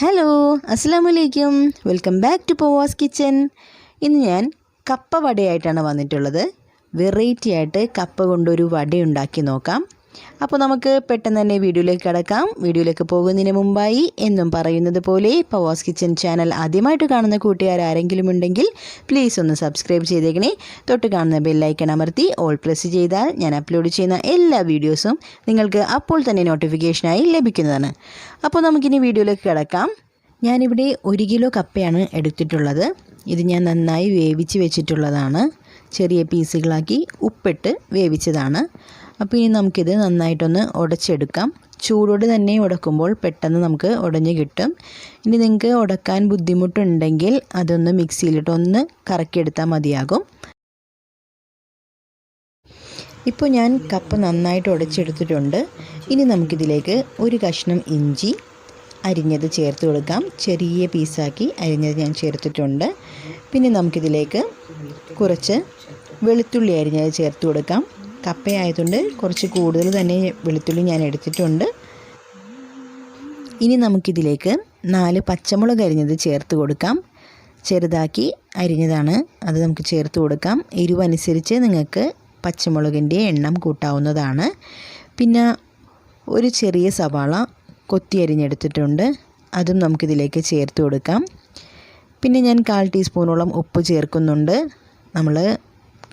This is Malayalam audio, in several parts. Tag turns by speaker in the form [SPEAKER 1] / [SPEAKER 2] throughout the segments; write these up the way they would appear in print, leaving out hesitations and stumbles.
[SPEAKER 1] ഹലോ അസ്സലാമലൈക്കും welcome back to Pavas kitchen. ഇന്ന് ഞാൻ കപ്പ വടയായിട്ടാണ് വന്നിട്ടുള്ളത്. വെറൈറ്റി ആയിട്ട് കപ്പ കൊണ്ടൊരു വട ഉണ്ടാക്കി നോക്കാം. അപ്പോൾ നമുക്ക് പെട്ടെന്ന് തന്നെ വീഡിയോയിലേക്ക് കടക്കാം. വീഡിയോയിലേക്ക് പോകുന്നതിന് മുമ്പായി എന്നും പറയുന്നത് പോലെ പവാസ് കിച്ചൻ ചാനൽ ആദ്യമായിട്ട് കാണുന്ന കൂട്ടുകാർ ആരെങ്കിലും ഉണ്ടെങ്കിൽ പ്ലീസ് ഒന്ന് സബ്സ്ക്രൈബ് ചെയ്തേക്കണേ. തൊട്ട് കാണുന്ന ബെല്ലൈക്കൺ അമർത്തി ഓൾ പ്രസ് ചെയ്താൽ ഞാൻ അപ്ലോഡ് ചെയ്യുന്ന എല്ലാ വീഡിയോസും നിങ്ങൾക്ക് അപ്പോൾ തന്നെ നോട്ടിഫിക്കേഷനായി ലഭിക്കുന്നതാണ്. അപ്പോൾ നമുക്കിനി വീഡിയോയിലേക്ക് കടക്കാം. ഞാനിവിടെ 1 കിലോ കപ്പയാണ് എടുത്തിട്ടുള്ളത്. ഇത് ഞാൻ നന്നായി വേവിച്ച് വെച്ചിട്ടുള്ളതാണ്. ചെറിയ പീസുകളാക്കി ഉപ്പിട്ട് വേവിച്ചതാണ്. അപ്പോൾ ഇനി നമുക്കിത് നന്നായിട്ടൊന്ന് ഉടച്ചെടുക്കാം. ചൂടോട് തന്നെ ഉടക്കുമ്പോൾ പെട്ടെന്ന് നമുക്ക് ഉടഞ്ഞ് കിട്ടും. ഇനി നിങ്ങൾക്ക് ഉടക്കാൻ ബുദ്ധിമുട്ടുണ്ടെങ്കിൽ അതൊന്ന് മിക്സിയിലിട്ടൊന്ന് കറക്കിയെടുത്താൽ മതിയാകും. ഇപ്പോൾ ഞാൻ കപ്പ നന്നായിട്ട് ഉടച്ചെടുത്തിട്ടുണ്ട്. ഇനി നമുക്കിതിലേക്ക് ഒരു കഷ്ണം ഇഞ്ചി അരിഞ്ഞത് ചേർത്ത് കൊടുക്കാം. ചെറിയ പീസാക്കി അരിഞ്ഞത് ഞാൻ ചേർത്തിട്ടുണ്ട്. പിന്നെ നമുക്കിതിലേക്ക് കുറച്ച് വെളുത്തുള്ളി അരിഞ്ഞത് ചേർത്ത് കൊടുക്കാം. കപ്പയായതുകൊണ്ട് കുറച്ച് കൂടുതൽ തന്നെ വെളുത്തുള്ളി ഞാൻ എടുത്തിട്ടുണ്ട്. ഇനി നമുക്കിതിലേക്ക് 4 പച്ചമുളക് അരിഞ്ഞത് ചേർത്ത് കൊടുക്കാം. ചെറുതാക്കി അരിഞ്ഞതാണ്, അത് നമുക്ക് ചേർത്ത് കൊടുക്കാം. എരിവനുസരിച്ച് നിങ്ങൾക്ക് പച്ചമുളകിൻ്റെ എണ്ണം കൂട്ടാവുന്നതാണ്. പിന്നെ ഒരു ചെറിയ സവാള കൊത്തി അരിഞ്ഞെടുത്തിട്ടുണ്ട്, അതും നമുക്കിതിലേക്ക് ചേർത്ത് കൊടുക്കാം. പിന്നെ ഞാൻ 1/4 ടീസ്പൂണോളം ഉപ്പ് ചേർക്കുന്നുണ്ട്. നമ്മൾ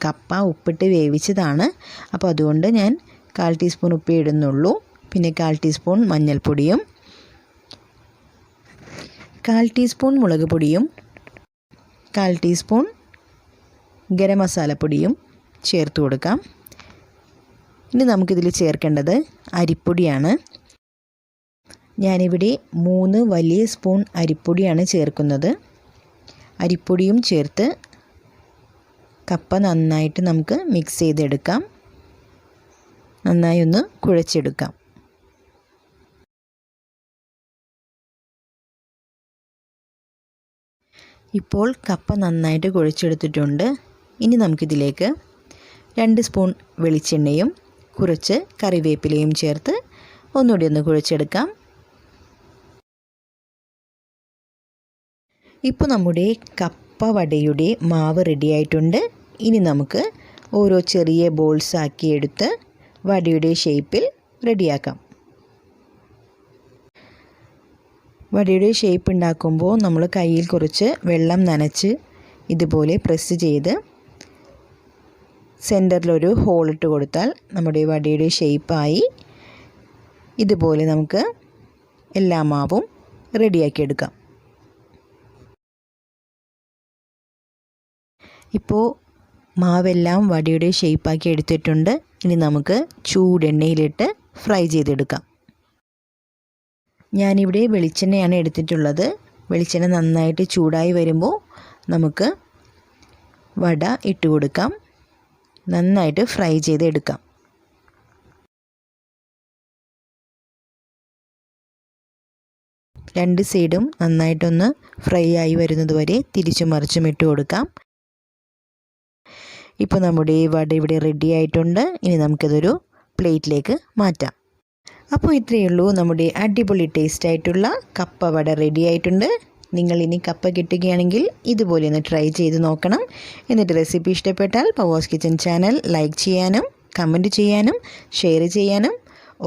[SPEAKER 1] കപ്പ ഉപ്പിട്ട് വേവിച്ചതാണ്, അപ്പോൾ അതുകൊണ്ട് ഞാൻ 1/4 ടീസ്പൂൺ ഉപ്പേ ഇടുന്നുള്ളൂ. പിന്നെ 1/4 ടീസ്പൂൺ മഞ്ഞൾപ്പൊടിയും 1/4 ടീസ്പൂൺ മുളക് പൊടിയും 1/4 ടീസ്പൂൺ ഗരം മസാലപ്പൊടിയും ചേർത്ത് കൊടുക്കാം. ഇനി നമുക്കിതിൽ ചേർക്കേണ്ടത് അരിപ്പൊടിയാണ്. ഞാനിവിടെ 3 വലിയ സ്പൂൺ അരിപ്പൊടിയാണ് ചേർക്കുന്നത്. അരിപ്പൊടിയും ചേർത്ത് കപ്പ നന്നായിട്ട് നമുക്ക് മിക്സ് ചെയ്തെടുക്കാം. നന്നായി ഒന്ന് കുഴച്ചെടുക്കാം. ഇപ്പോൾ കപ്പ നന്നായിട്ട് കുഴച്ചെടുത്തിട്ടുണ്ട്. ഇനി നമുക്കിതിലേക്ക് 2 സ്പൂൺ വെളിച്ചെണ്ണയും കുറച്ച് കറിവേപ്പിലയും ചേർത്ത് ഒന്നുകൂടി ഒന്ന് കുഴച്ചെടുക്കാം. ഇപ്പോൾ നമ്മുടെ കപ്പ വടയുടെ മാവ് റെഡിയായിട്ടുണ്ട്. ഇനി നമുക്ക് ഓരോ ചെറിയ ബോൾസ് ആക്കി എടുത്ത് വടയുടെ ഷേപ്പിൽ റെഡിയാക്കാം. വടയുടെ ഷേപ്പ് ഉണ്ടാക്കുമ്പോൾ നമ്മൾ കയ്യിൽ കുറച്ച് വെള്ളം നനച്ച് ഇതുപോലെ പ്രസ് ചെയ്ത് സെൻറ്ററിലൊരു ഹോളിട്ട് കൊടുത്താൽ നമ്മുടെ വടയുടെ ഷേപ്പായി. ഇതുപോലെ നമുക്ക് എല്ലാ മാവും റെഡിയാക്കി എടുക്കാം. ഇപ്പോൾ മാവെല്ലാം വടയുടെ ഷേപ്പാക്കി എടുത്തിട്ടുണ്ട്. ഇനി നമുക്ക് ചൂടെണ്ണയിലിട്ട് ഫ്രൈ ചെയ്തെടുക്കാം. ഞാനിവിടെ വെളിച്ചെണ്ണയാണ് എടുത്തിട്ടുള്ളത്. വെളിച്ചെണ്ണ നന്നായിട്ട് ചൂടായി വരുമ്പോൾ നമുക്ക് വട ഇട്ട് കൊടുക്കാം. നന്നായിട്ട് ഫ്രൈ ചെയ്തെടുക്കാം. രണ്ട് സൈഡും നന്നായിട്ടൊന്ന് ഫ്രൈ ആയി വരുന്നത് വരെ തിരിച്ചും മറിച്ചും ഇട്ട് കൊടുക്കാം. ഇപ്പോൾ നമ്മുടെ വട ഇവിടെ റെഡി ആയിട്ടുണ്ട്. ഇനി നമുക്കിതൊരു പ്ലേറ്റിലേക്ക് മാറ്റാം. അപ്പോൾ ഇത്രയേ ഉള്ളൂ, നമ്മുടെ അടിപൊളി ടേസ്റ്റ് ആയിട്ടുള്ള കപ്പ വട റെഡി ആയിട്ടുണ്ട്. നിങ്ങൾ ഇനി കപ്പ കിട്ടുകയാണെങ്കിൽ ഇതുപോലെ ഒന്ന് ട്രൈ ചെയ്ത് നോക്കണം. എന്നിട്ട് റെസിപ്പി ഇഷ്ടപ്പെട്ടാൽ പവാസ് കിച്ചൻ ചാനൽ ലൈക്ക് ചെയ്യാനും കമൻറ്റ് ചെയ്യാനും ഷെയർ ചെയ്യാനും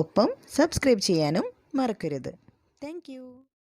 [SPEAKER 1] ഒപ്പം സബ്സ്ക്രൈബ് ചെയ്യാനും മറക്കരുത്. താങ്ക്